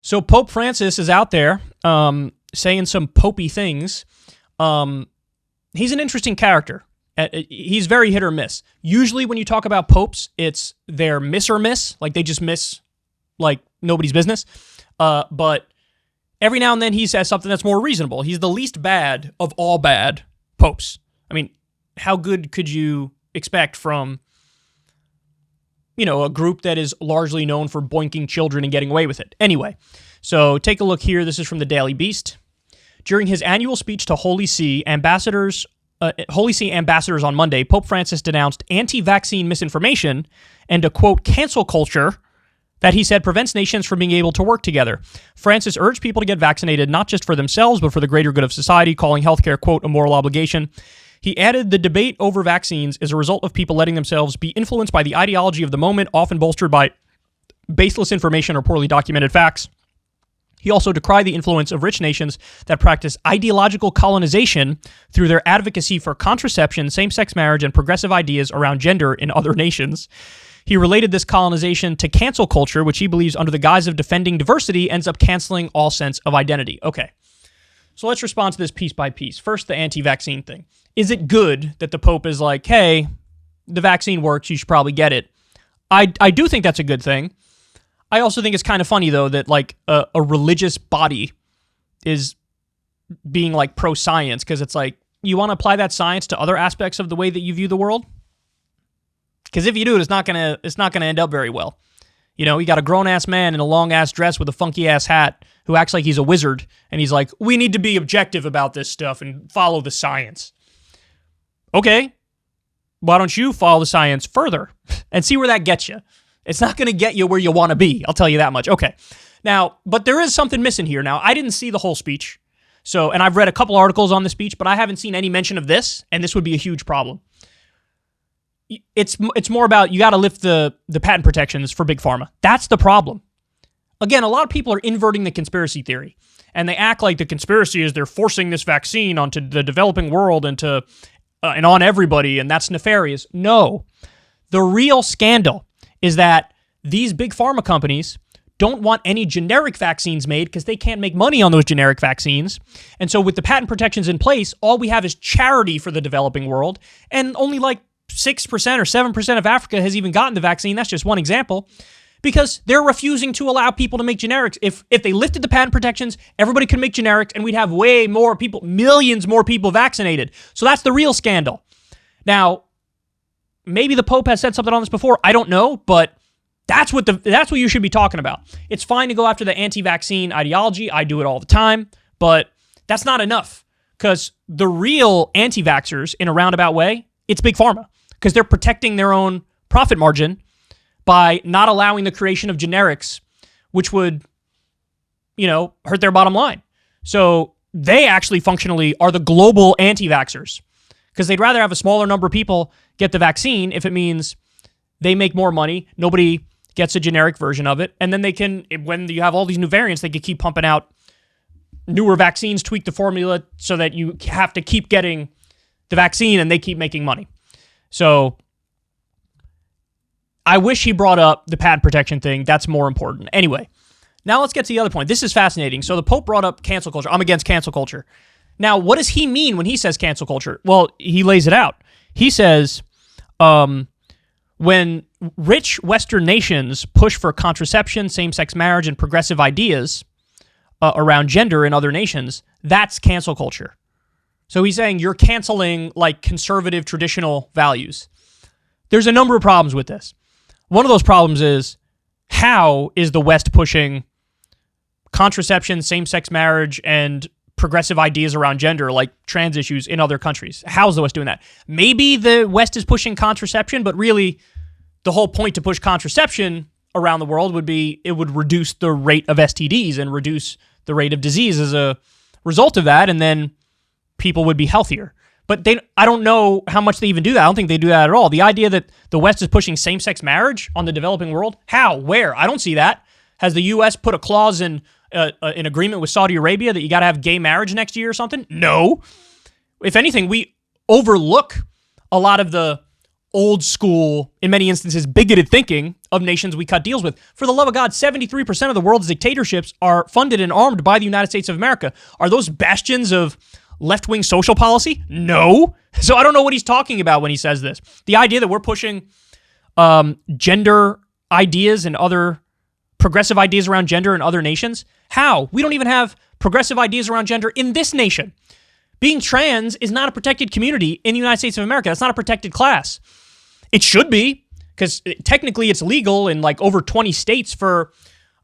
So Pope Francis is out there saying some popey things. He's an interesting character. He's very hit or miss. Usually when you talk about popes, it's they're miss or miss. Like they just miss like nobody's business. But every now and then he says something that's more reasonable. He's the least bad of all bad popes. I mean, how good could you expect from, a group that is largely known for boinking children and getting away with it? Anyway, so take a look here. This is from the Daily Beast. During his annual speech to Holy See ambassadors on Monday, Pope Francis denounced anti-vaccine misinformation and a, quote, cancel culture that he said prevents nations from being able to work together. Francis urged people to get vaccinated not just for themselves, but for the greater good of society, calling healthcare, quote, a moral obligation. He added the debate over vaccines is a result of people letting themselves be influenced by the ideology of the moment, often bolstered by baseless information or poorly documented facts. He also decried the influence of rich nations that practice ideological colonization through their advocacy for contraception, same-sex marriage, and progressive ideas around gender in other nations. He related this colonization to cancel culture, which he believes under the guise of defending diversity ends up canceling all sense of identity. Okay, so let's respond to this piece by piece. First, the anti-vaccine thing. Is it good that the Pope is like, hey, the vaccine works, you should probably get it? I do think that's a good thing. I also think it's kind of funny, though, that like a religious body is being like pro-science, because it's like, you want to apply that science to other aspects of the way that you view the world? Because if you do it, it's not gonna end up very well. You got a grown-ass man in a long-ass dress with a funky-ass hat who acts like he's a wizard, and he's like, we need to be objective about this stuff and follow the science. Okay, why don't you follow the science further and see where that gets you? It's not going to get you where you want to be, I'll tell you that much. Okay, now, but there is something missing here. Now, I didn't see the whole speech, and I've read a couple articles on the speech, but I haven't seen any mention of this, and this would be a huge problem. It's more about you got to lift the patent protections for Big Pharma. That's the problem. Again, a lot of people are inverting the conspiracy theory, and they act like the conspiracy is they're forcing this vaccine onto the developing world and on everybody, and that's nefarious. No. The real scandal is that these big pharma companies don't want any generic vaccines made because they can't make money on those generic vaccines. And so with the patent protections in place, all we have is charity for the developing world, and only like 6% or 7% of Africa has even gotten the vaccine. That's just one example. Because they're refusing to allow people to make generics. If they lifted the patent protections, everybody could make generics, and we'd have way more people, millions more people vaccinated. So that's the real scandal. Now, maybe the Pope has said something on this before. I don't know, but that's what you should be talking about. It's fine to go after the anti-vaccine ideology. I do it all the time, but that's not enough. Because the real anti-vaxxers, in a roundabout way, it's Big Pharma. Because they're protecting their own profit margin by not allowing the creation of generics, which would, hurt their bottom line. So they actually functionally are the global anti-vaxxers, because they'd rather have a smaller number of people get the vaccine if it means they make more money, nobody gets a generic version of it, and then they can, when you have all these new variants, they can keep pumping out newer vaccines, tweak the formula so that you have to keep getting the vaccine and they keep making money. So I wish he brought up the patent protection thing. That's more important. Anyway, now let's get to the other point. This is fascinating. So the Pope brought up cancel culture. I'm against cancel culture. Now, what does he mean when he says cancel culture? Well, he lays it out. He says, when rich Western nations push for contraception, same-sex marriage, and progressive ideas around gender in other nations, that's cancel culture. So he's saying you're canceling like conservative traditional values. There's a number of problems with this. One of those problems is, how is the West pushing contraception, same-sex marriage, and progressive ideas around gender, like trans issues, in other countries? How's the West doing that? Maybe the West is pushing contraception, but really the whole point to push contraception around the world would be it would reduce the rate of STDs and reduce the rate of disease as a result of that, and then people would be healthier. But I don't know how much they even do that. I don't think they do that at all. The idea that the West is pushing same-sex marriage on the developing world, how? Where? I don't see that. Has the U.S. put a clause in an agreement with Saudi Arabia that you got to have gay marriage next year or something? No. If anything, we overlook a lot of the old school, in many instances, bigoted thinking of nations we cut deals with. For the love of God, 73% of the world's dictatorships are funded and armed by the United States of America. Are those bastions of left-wing social policy? No. So I don't know what he's talking about when he says this. The idea that we're pushing gender ideas and other progressive ideas around gender in other nations? How? We don't even have progressive ideas around gender in this nation. Being trans is not a protected community in the United States of America. That's not a protected class. It should be, because technically it's legal in like over 20 states for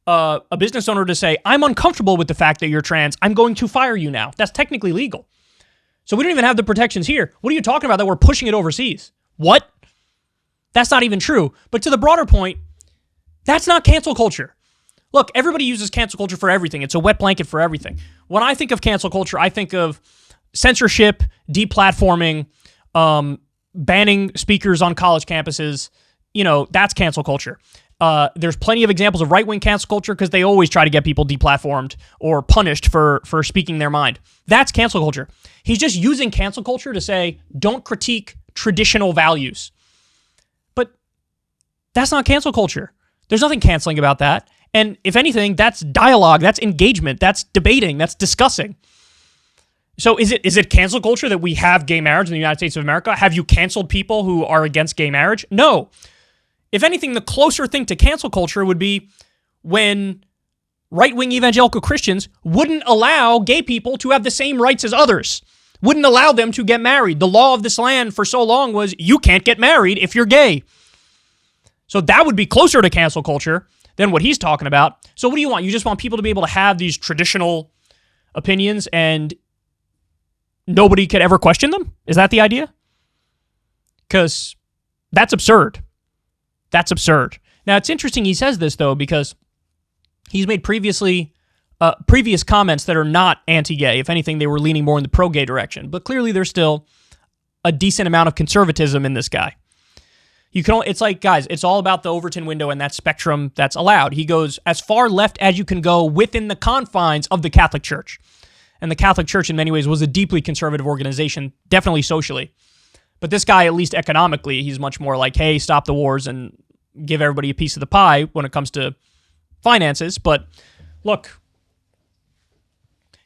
a business owner to say, I'm uncomfortable with the fact that you're trans. I'm going to fire you now. That's technically legal. So we don't even have the protections here. What are you talking about that we're pushing it overseas? What? That's not even true. But to the broader point, that's not cancel culture. Look, everybody uses cancel culture for everything. It's a wet blanket for everything. When I think of cancel culture, I think of censorship, deplatforming, banning speakers on college campuses. You know, that's cancel culture. There's plenty of examples of right-wing cancel culture because they always try to get people deplatformed or punished for speaking their mind. That's cancel culture. He's just using cancel culture to say, don't critique traditional values. But that's not cancel culture. There's nothing canceling about that. And if anything, that's dialogue, that's engagement, that's debating, that's discussing. So is it cancel culture that we have gay marriage in the United States of America? Have you canceled people who are against gay marriage? No. If anything, the closer thing to cancel culture would be when right-wing evangelical Christians wouldn't allow gay people to have the same rights as others, wouldn't allow them to get married. The law of this land for so long was you can't get married if you're gay. So that would be closer to cancel culture than what he's talking about. So what do you want? You just want people to be able to have these traditional opinions and nobody could ever question them? Is that the idea? Because that's absurd. That's absurd. Now, it's interesting he says this, though, because he's made previous comments that are not anti-gay. If anything, they were leaning more in the pro-gay direction. But clearly, there's still a decent amount of conservatism in this guy. It's like, guys, it's all about the Overton window and that spectrum that's allowed. He goes as far left as you can go within the confines of the Catholic Church. And the Catholic Church, in many ways, was a deeply conservative organization, definitely socially. But this guy, at least economically, he's much more like, hey, stop the wars and give everybody a piece of the pie when it comes to finances. But look,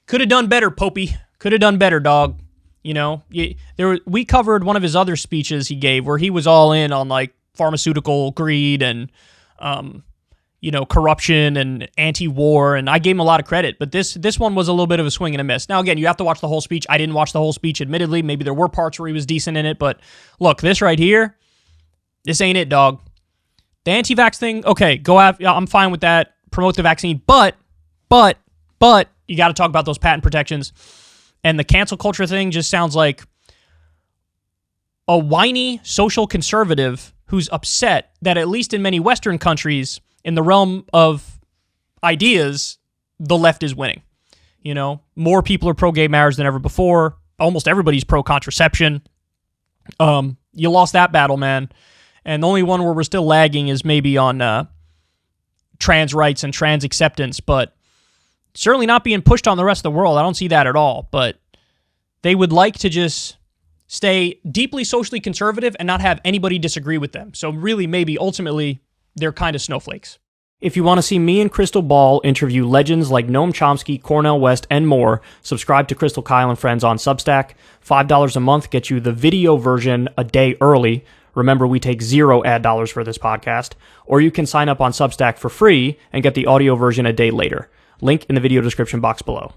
could have done better, Popey. Could have done better, dog. You know, we covered one of his other speeches he gave where he was all in on like pharmaceutical greed and, corruption and anti-war, and I gave him a lot of credit. But this one was a little bit of a swing and a miss. Now, again, you have to watch the whole speech. I didn't watch the whole speech, admittedly. Maybe there were parts where he was decent in it, but look, this right here, this ain't it, dog. The anti-vax thing, okay, go out. I'm fine with that. Promote the vaccine, but you got to talk about those patent protections. And the cancel culture thing just sounds like a whiny social conservative who's upset that at least in many Western countries, in the realm of ideas, the left is winning. You know, more people are pro-gay marriage than ever before. Almost everybody's pro-contraception. You lost that battle, man. And the only one where we're still lagging is maybe on trans rights and trans acceptance, but certainly not being pushed on the rest of the world. I don't see that at all, but they would like to just stay deeply socially conservative and not have anybody disagree with them. So really, maybe, ultimately, they're kind of snowflakes. If you want to see me and Crystal Ball interview legends like Noam Chomsky, Cornel West, and more, subscribe to Crystal Kyle and Friends on Substack. $5 a month gets you the video version a day early. Remember, we take 0 ad dollars for this podcast. Or you can sign up on Substack for free and get the audio version a day later. Link in the video description box below.